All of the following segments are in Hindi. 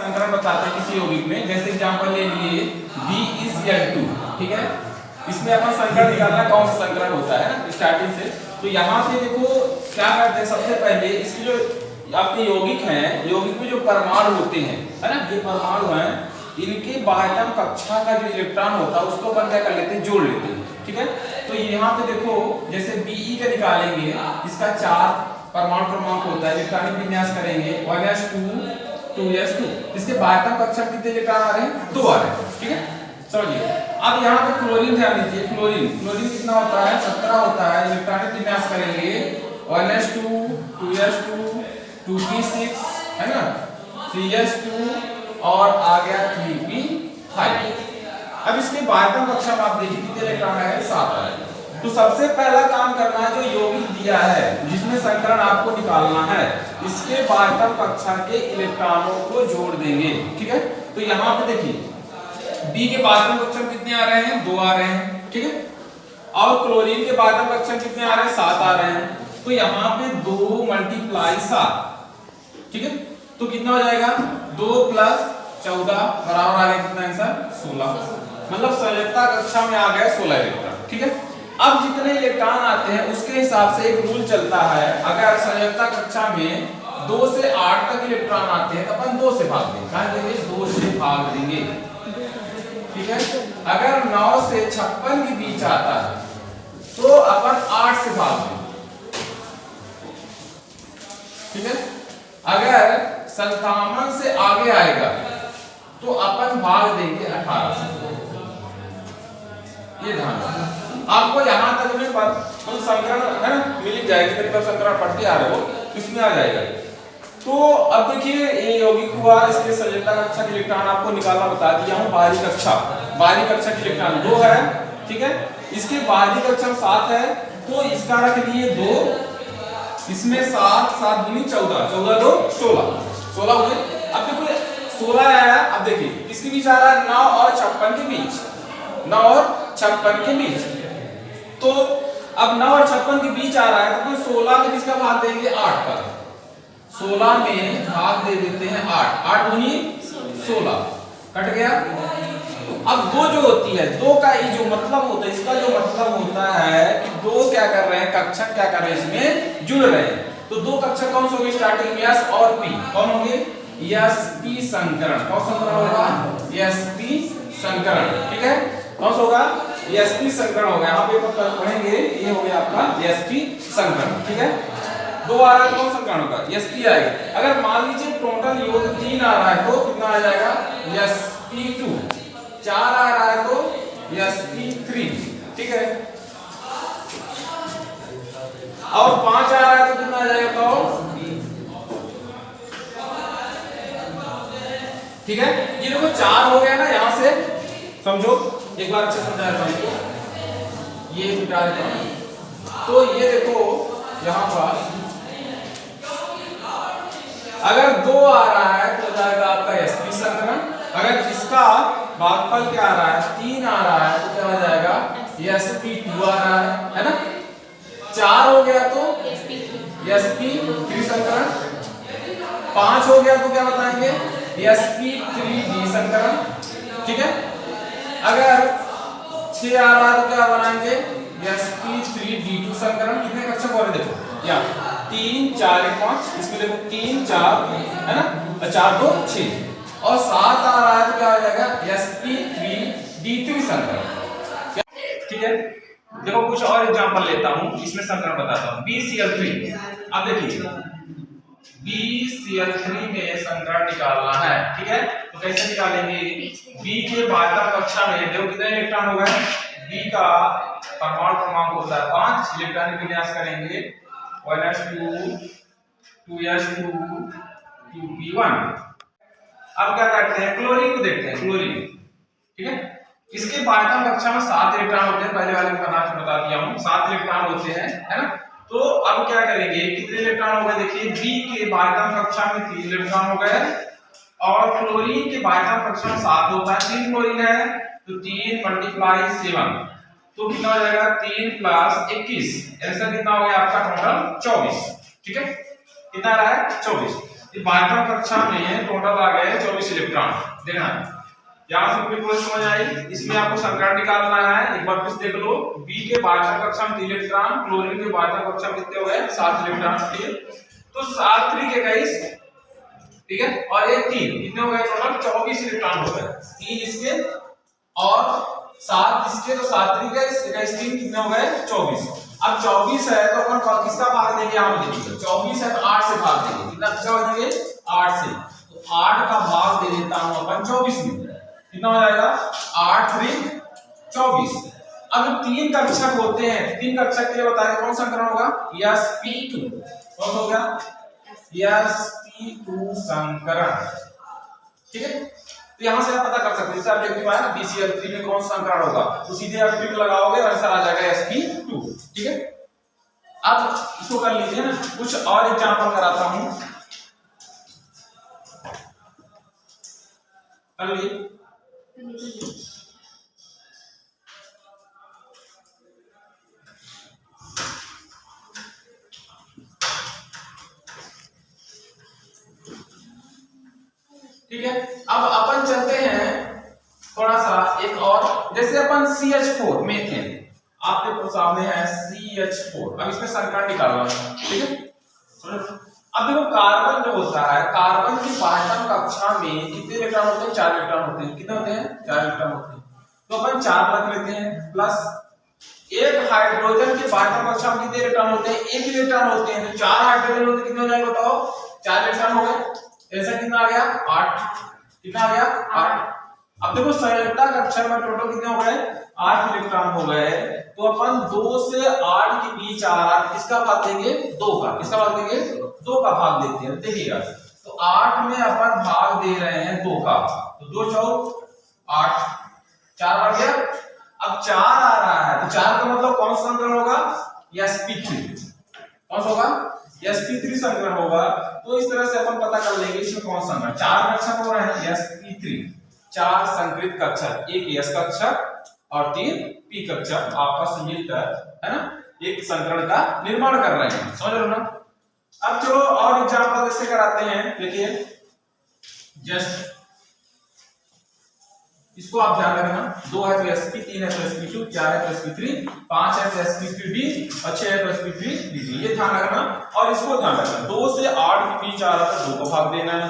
संकरण बताते हैं किसी यौगिक में, जैसे एग्जांपल ले लिए BeCl2, ठीक है। इसमें अपन संकरण निकालना कौन सा संकरण होता है ना स्टार्टिंग से। तो यहाँ पे देखो क्या करते हैं, सबसे पहले इसकी जो आपके यौगिक हैं, यौगिक में जो परमाणु होते हैं है ना, ये परमाणु हैं, इनके बाह्यतम कक्षा का जो इलेक्ट्रॉन होता है उसको अपन क्या कर लेते हैं, जोड़ लेते हैं, ठीक है। तो यहाँ पे देखो जैसे Be का निकालेंगे, इसका 4 परमाणु क्रमांक होता है, इलेक्ट्रॉनिक विन्यास करेंगे 1s2 2s2, इसके बाह्यतम कक्षा कितने इलेक्ट्रॉन आ रहे हैं, 2 आ रहे हैं, ठीक है। समझिए अब यहाँ पे क्लोरीन ध्यान दीजिए, क्लोरीन कितना होता है, 17 होता है, इलेक्ट्रॉनिक विन्यास करेंगे 1s2 2s2 2p6 है ना, 3s2 और आ गया 3p5। अब इसके बाह्यतम कक्षा में आप देखिए कितने इलेक्ट्रॉन है, 7 है। तो सबसे पहला काम करना है, जो यौगिक दिया है जिसमें संकरण आपको निकालना है, इसके बाह्यतम कक्षा के इलेक्ट्रॉनों को जोड़ देंगे, ठीक है। तो यहाँ पे देखिए बी के बाह्यतम कक्षक कितने आ रहे हैं, 2 आ रहे हैं, ठीक है। और क्लोरीन के बाह्यतम कक्षक कितने आ रहे हैं, 7 आ रहे हैं। तो यहाँ पे 2 × 7, ठीक है। तो कितना हो जाएगा, 2 + 14 बराबर आ गया कितना आंसर, 16। मतलब संयोजकता कक्षा में आ गया 16 इलेक्ट्रॉन, ठीक है। अब जितने इलेक्ट्रॉन आते हैं उसके हिसाब से एक रूल चलता है, अगर संयोजकता कक्षा में 2 से 8 तक इलेक्ट्रॉन आते हैं तो अपन 2 से भाग देंगे, कहां देंगे, 2 से भाग देंगे, ठीक है। अगर 9 से 56 के बीच आता है तो अपन 8 से भाग देंगे, ठीक है। अगर 57 से आगे आएगा तो अपन भाग देंगे 18 से। ये ध्यान रखना, आपको यहां तक में संकरण है ना मिल जाएगी, मेरे पास संकरण पढ़ते आ रहे हो इसमें आ जाएगा। तो अब देखिए ये यौगिक हुआ, इसके संयोजकता कक्षा के इलेक्ट्रॉन आपको निकालना बता दिया हूं। बाहरी कक्षा के इलेक्ट्रॉन 2 है, ठीक है। इसके बाहरी कक्षा 7 है, तो इसका रख लिए 2, इसमें 7 7 दूनी 14 14 2 16 हो गए। अब देखो 16 आया, अब देखिए किसके बीच आ रहा है, 9 और 56 के बीच, 9 और 56 के बीच। तो अब 9 और 56 के बीच आ रहा है, तो 16 में किसका भाग देंगे, 8 का। 16 में भाग दे देते हैं 8, 8 दूनी 16 कट गया। अब 2 जो होती है, 2 का ये जो मतलब होता है, इसका जो मतलब होता है कि 2 क्या कर रहे हैं, कक्षक क्या कर रहे हैं, इसमें जुड़ रहे हैं। तो 2 कक्षक कौन से होंगे स्टार्टिंग में, S और P, कौन होंगे, sp संकरण। कौन संकरण होगा, sp संकरण, ठीक है। कौन सा होगा, sp संकरण होगा। यहाँ पे पढ़ेंगे, ये हो गया आपका sp संकरण, ठीक है। 2 आ रहा है, कौन संकरण होगा, sp आएगा। अगर मान लीजिए टोटल योग 3 आ रहा है तो कितना आ जाएगा, sp2। 4 आ रहा है तो sp3, ठीक है। और 5 आ रहा है तो कितना आ जाएगा, तो ठीक है। ये देखो 4 हो गया ना, यहां से समझो, एक बार अच्छे समझाया था इसको, ये मिटा देता हूं। तो ये देखो यहां पर अगर 2 आ रहा है तो जाएगा आपका sp संकरण। अगर इसका भागफल क्या आ रहा है, 3 आ रहा है तो क्या हो जाएगा, sp2 आ रहा है ना। 4 हो गया तो sp3 संकरण। 5 हो गया तो क्या बताएंगे, sp3d संकरण, ठीक है। अगर 6 आ रहा है तो क्या बनाएंगे, sp3d2 संकरण। कितने कक्षक हो रहे देखो, या 3 4 1 5, इसमें देखो 3 4 है ना, 4 2 6। और 7 आ रहा है तो क्या हो जाएगा, sp3d3 संकरण, ठीक है। देखो कुछ और एग्जांपल लेता हूं, इसमें संकरण बताता हूं। BCl3, अब देखिए BCl3 में संकरण निकालना है, ठीक है। तो कैसे निकालेंगे, B के बाह्यतम कक्षा में देखो कितने इलेक्ट्रॉन हो गए, B का परमाणु क्रमांक होता है 5, इलेक्ट्रॉनिक विन्यास करेंगे 1s2 2s2 2p1। अब क्या करते हैं, क्लोरीन को देखते हैं, क्लोरीन, ठीक है। इसके बाह्यतम कक्षा में 7 इलेक्ट्रॉन होते हैं, पहले वाले का नाम बता दिया हूं, 7 इलेक्ट्रॉन होते हैं, है ना। तो अब क्या करेंगे, कितने इलेक्ट्रॉन हो गए, देखिए बी के बाह्यतम कक्षा में 3 इलेक्ट्रॉन हो गए, और क्लोरीन के बाह्यतम कक्षा में 7 होता है, 3 क्लोरीन है तो 3 × 7, तो कितना हो जाएगा, 3 + 21, आंसर कितना हो गया आपका, टोटल 24, ठीक है। कितना आ रहा है, 24। बारहवीं कक्षा में टोटल आ गए 24 इलेक्ट्रॉन। देखना यहाँ से पूरी प्रोसेस समझ आई। इसमें आपको समीकरण निकालना है, एक बार फिर देख लो। बी के 12वें कक्षा में 3 इलेक्ट्रॉन, क्लोरीन के 12वें कक्षा में कितने हो गए 7 इलेक्ट्रॉन। ठीक है, तो 7 3 के 21, ठीक है, और ये 3 कितने हो गए टोटल 24 इलेक्ट्रॉन हो गए। 3 इसके और 7 इसके, तो 7 3 के 21 3 कितने हो गए 24। अब 24 है तो अपन किसका भाग देंगे, यहाँ पे देखिए 24 है तो 8 से भाग देंगे। कितना भाग देंगे 8 से, तो 8 का भाग दे देता हूं अपन 24 में। कितना हो जाएगा 8 3 24। अब 3 कक्षक होते हैं, 3 कक्षक के लिए बताएं कौन सा संकरण होगा, sp2। कौन होगा sp2 संकरण। ठीक है, तो यहां से आप पता कर सकते हैं, जैसे ऑब्जेक्टिव आया ना BCl3 में कौन सा संकरण होगा, तो सीधे आप टिक लगाओगे और आंसर आ जाएगा sp2। ठीक है, अब इसको कर लीजिए ना, कुछ और एग्जांपल कराता हूं, कर लीजिए। ठीक है, अब अपन चलते हैं थोड़ा सा एक और, जैसे अपन CH4 मीथेन, आपके सामने है CH4। अब इसमें संकरण निकालना है। ठीक है, अब देखो कार्बन जो होता है, कार्बन की 12वीं कक्षा में कितने इलेक्ट्रॉन होते हैं 4 इलेक्ट्रॉन होते हैं। कितने होते हैं 4 इलेक्ट्रॉन होते हैं, तो अपन 4 रख लेते हैं, प्लस एक हाइड्रोजन की 12वीं कक्षा में कितने इलेक्ट्रॉन होते हैं 1 इलेक्ट्रॉन होते हैं, तो 4 हाइड्रोजन होते कितने हो जाएंगे बताओ 4 इलेक्ट्रॉन हो गए। ऐसा कितना आ गया 8। कितना आ गया 8। अब देखो संयुक्ता कक्षा में टोटल कितने हो गए 8 इलेक्ट्रॉन हो गए, तो अपन 2 से 8 के बीच आ रहा, किसका भाग देंगे 2 का। किसका भाग देंगे 2 का भाग देते हैं। देखिएगा, तो 8 में अपन भाग दे रहे हैं 2 का, तो 2 4 8, 4 बढ़ गया। अब 4 आ रहा है, तो 4 का मतलब कौन सा संकरण होगा sp3। कौन सा होगा sp3 संकरण होगा। तो इस तरह से अपन पता कर लेंगे इसमें कौन सा संकरण। 4 कक्षक हो रहे हैं sp3, 4 संकृत कक्षक, एक s कक्षक और 3 p कक्षक आपस में मिलकर, है ना, एक संकरण का निर्माण कर रहे हैं। समझ रहे हो ना। अब चलो और एग्जांपल इससे कराते हैं। देखिए जस्ट इसको आप ध्यान रखना, 2 है तो sp, 3 है तो sp2, 4 है तो sp3, 5 है तो sp3d और 6 है तो sp3dd। ये ध्यान रखना, और इसको ध्यान रखना 2 से 8 के बीच आ रहा है तो 2 को भाग देना है,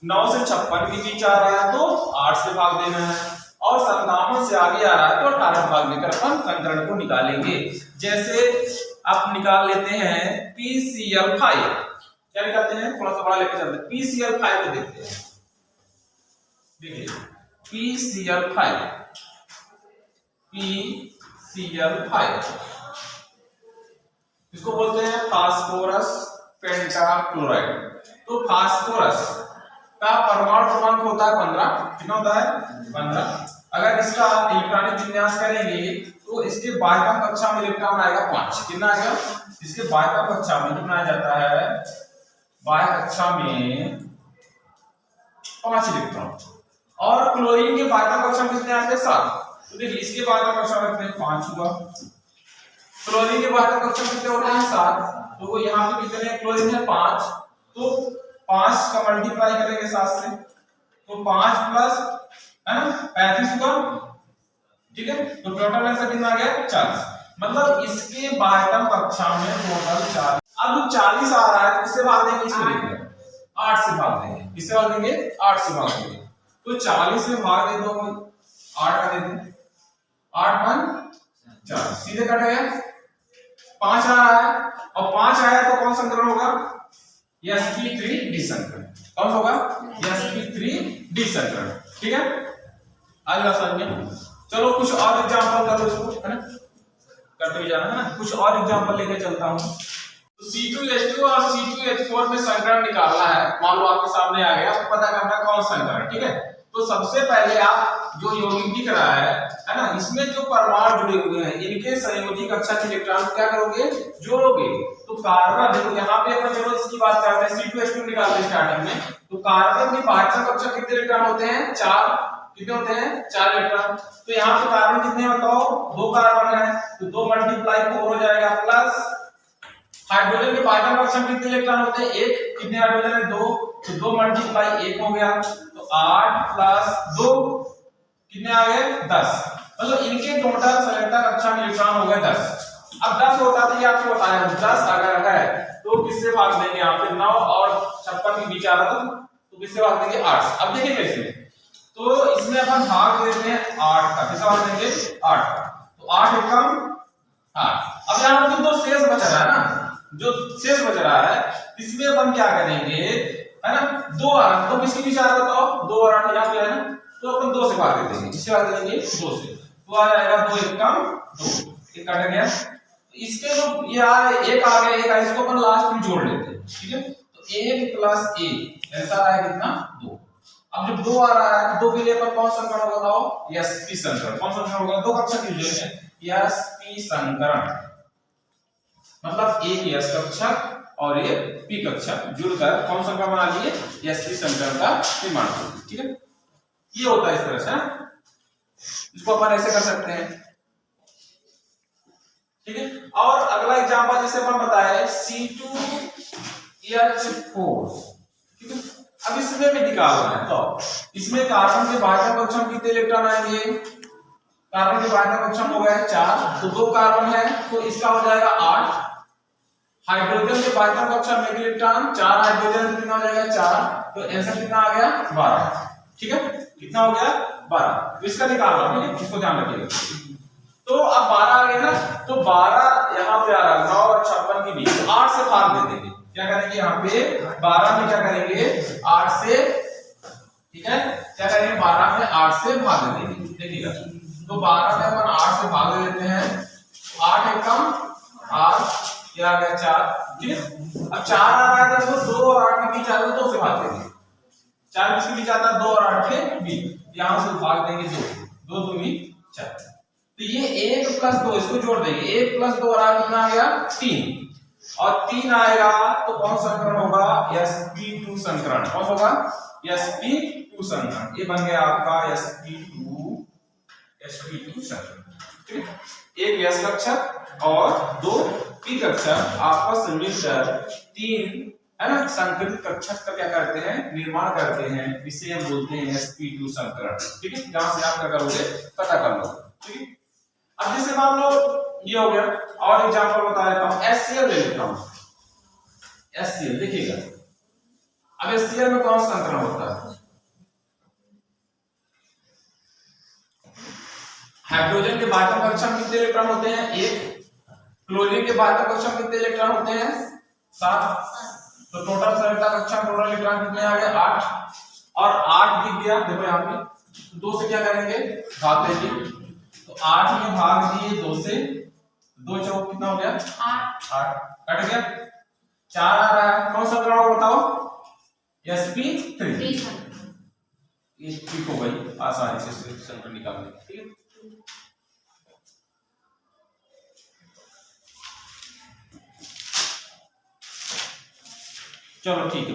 9 से 56 के बीच आ रहा है तो 8 से भाग देना है, और 57 से आगे आ रहा है तो 18 भाग देकर अपन संकरण को निकालेंगे। जैसे आप निकाल लेते हैं PCl5। क्या निकालते हैं, थोड़ा सा बड़ा लेके चलते हैं, PCl5 को देखते हैं। देखिए PCl5, इसको बोलते हैं फास्फोरस पेंटाक्लोराइड। तो फास्फोरस का परमाणु क्रमांक होता है 15। कितना होता है 15। अगर इसका इलेक्ट्रॉनिक विन्यास करेंगे तो इसके 12वीं कक्षा में इलेक्ट्रॉन आएगा 5। कितना आएगा, इसके 12वीं कक्षा में कितना आ जाता है 12वीं कक्षा में 5 इलेक्ट्रॉन, और क्लोरीन के 12वीं कक्षा में कितने आते हैं 7। तो देखिए इसके 12वीं कक्षा में कितने 5 हुआ, क्लोरीन के 12वीं कक्षा में कितने होते हैं 7, तो वो यहाँ पे कितने क्लोरीन है 5, तो 5 का मल्टीप्लाई करेंगे 7 से, तो 5 प्लस है ना 35 हुआ। ठीक है, तो टोटल आंसर कितना आ गया 40। मतलब इसके 12वीं कक्षा में टोटल 40। अब 40 आ रहा है, किससे भाग देंगे, इसको देखिए 8 से भाग देंगे। किससे भाग देंगे 8 से भाग देंगे, तो 40 से भाग दे दो 8 का दे दो, 8 1 4 सीधे कट गया। 5 आ रहा है, और 5 आया तो कौन संकरण होगा sp3d संकरण। कौन होगा sp3d संकरण। ठीक है, आगे समझ में। चलो कुछ और एग्जांपल कर लो इसको, है ना, करते हुए जाना है ना। कुछ और एग्जांपल लेके चलता हूं। तो C2H2 और C2H4 में संकरण निकालना है। मान लो आपके सामने आ गया, आपको पता करना है कौन संकरण। ठीक है, तो सबसे पहले आप जो यौगिक दिख रहा है ना, इसमें जो परमाणु जुड़े हुए हैं इनके संयोजी कक्षा के इलेक्ट्रॉन क्या करोगे जोड़ोगे। तो कार्बन देखो यहाँ पे अपन चलो इसकी बात करते हैं, C2H2 निकालते हैं स्टार्टिंग में। तो कार्बन की 12वीं कक्षा कितने इलेक्ट्रॉन होते हैं 4। कितने होते हैं 4 इलेक्ट्रॉन। तो यहाँ पे कार्बन कितने बताओ 2 कार्बन है, तो 2 मल्टीप्लाई 4 हो जाएगा, प्लस हाइड्रोजन के बाइटम कक्षम कितने इलेक्ट्रॉन होते हैं? एक। कितने हाइड्रोजन है? 2। तो 2 मल्टीप्लाई 1 हो गया, तो 8 प्लस 2 कितने आ गए? 10। मतलब इनके टोटल संयुक्त कक्षम इलेक्ट्रॉन हो गए 10। अब 10 होता तो ये आपको बताया 10 अगर है तो किससे भाग देंगे? यहाँ पे 9 और 56 के बीच आ रहा था तो किससे भाग देंगे? 8। अब देखिए कैसे, तो इसमें अपन भाग देते हैं 8 का। किससे भाग देंगे? 8 का। तो 8 एकम 8। अब यहाँ पे जो शेष बच रहा है ना, जो शेष बच रहा है इसमें अपन क्या करेंगे, है ना? 2 आ रहा तो किसके बीच आ रहा था? 2 और 8 यहाँ पे है ना, तो अपन 2 से भाग देंगे। किससे भाग देंगे? 2 से। तो आ जाएगा 2 एकम 2, एक कट गया। इसके जो ये आ एक आ गया, एक आ, इसको अपन लास्ट में जोड़ लेते हैं, ठीक है? तो 1 प्लस 1 ऐसा आ है कितना? 2। अब जब 2 आ रहा है तो 2 के लिए अपन कौन सा समीकरण होगा? बताओ। sp समीकरण। कौन सा समीकरण होगा? 2 कक्षक यूज है sp समीकरण, मतलब एक s कक्षक और एक p कक्षक जुड़कर कौन सा समीकरण बना लिए? sp समीकरण का निर्माण कर दिया, ठीक है? ये होता है इस तरह से, इसको अपन ऐसे कर सकते हैं, ठीक है? और अगला एग्जांपल जैसे अपन बताया C2H4, ठीक है? अब इसमें भी निकालना है, तो इसमें कार्बन के बाह्य कक्षम कितने इलेक्ट्रॉन आएंगे? कार्बन के बाह्य कक्षम हो गए 4, तो 2 कार्बन है तो इसका हो जाएगा 8। हाइड्रोजन के बाह्य कक्षम में इलेक्ट्रॉन 4 हाइड्रोजन कितना हो जाएगा? 4, तो आंसर कितना आ गया? 12, ठीक है? कितना हो गया? 12। तो इसका निकालना, ठीक है? इसको ध्यान रखिएगा। तो अब 12 आ गया ना, तो 12 यहाँ पे आ रहा है 9 और 56 के बीच, 8 से भाग दे देंगे। क्या करेंगे यहाँ पे? 12 में क्या करेंगे? 8 से, ठीक है? क्या करेंगे? 12 में 8 से भाग दे देंगे। देखिएगा, तो 12 में अपन 8 से भाग दे देते हैं, 8 एकम 8, क्या आ गया? 4, ठीक है? अब 4 आ रहा है तो 2 और 8 के बीच आ रहा है, 2 से भाग देंगे। 4 किसके बीच आता है? 2 और 8 के बीच, यहां से भाग देंगे 2, 2 दूनी 4। तो ये 1 प्लस 2 इसको जोड़ देंगे, 1 प्लस 2 और कितना आ गया? 3, और 3 आएगा तो कौन सा समीकरण होगा? sp2 समीकरण। कौन होगा? sp2 समीकरण। ये बन गया आपका sp2 समीकरण, ठीक है? एक s कक्षक और 2 p कक्षक आपस में मिलकर 3, है ना, संकलित कक्षक का क्या करते हैं? निर्माण करते हैं। इसे हम बोलते हैं sp2 समीकरण, ठीक है? जहां से आप क्या करोगे? पता कर लो, ठीक है? अब जैसे मान लो ये हो गया, और एग्जांपल बता देता हूं, HCl ले लेता हूं। HCl देखिएगा, अब HCl में कौन सा समीकरण होता है? हाइड्रोजन के बाह्य कक्षम कितने इलेक्ट्रॉन होते हैं? 1। क्लोरीन के बाह्य कक्षम कितने इलेक्ट्रॉन होते हैं? 7। तो टोटल संयुक्त कक्षम टोटल इलेक्ट्रॉन कितने आ गए? 8। और 8 दिख गया, देखो यहाँ पे 2 से क्या करेंगे? भाग देंगे, तो 8 में भाग दिए 2 से, 2 चौक कितना हो गया? 8 कट गया। 4 आ रहा है, कौन सा समीकरण बताओ? sp3। ये ठीक हो गई, आसानी से समीकरण निकालने, ठीक है? चलो ठीक है।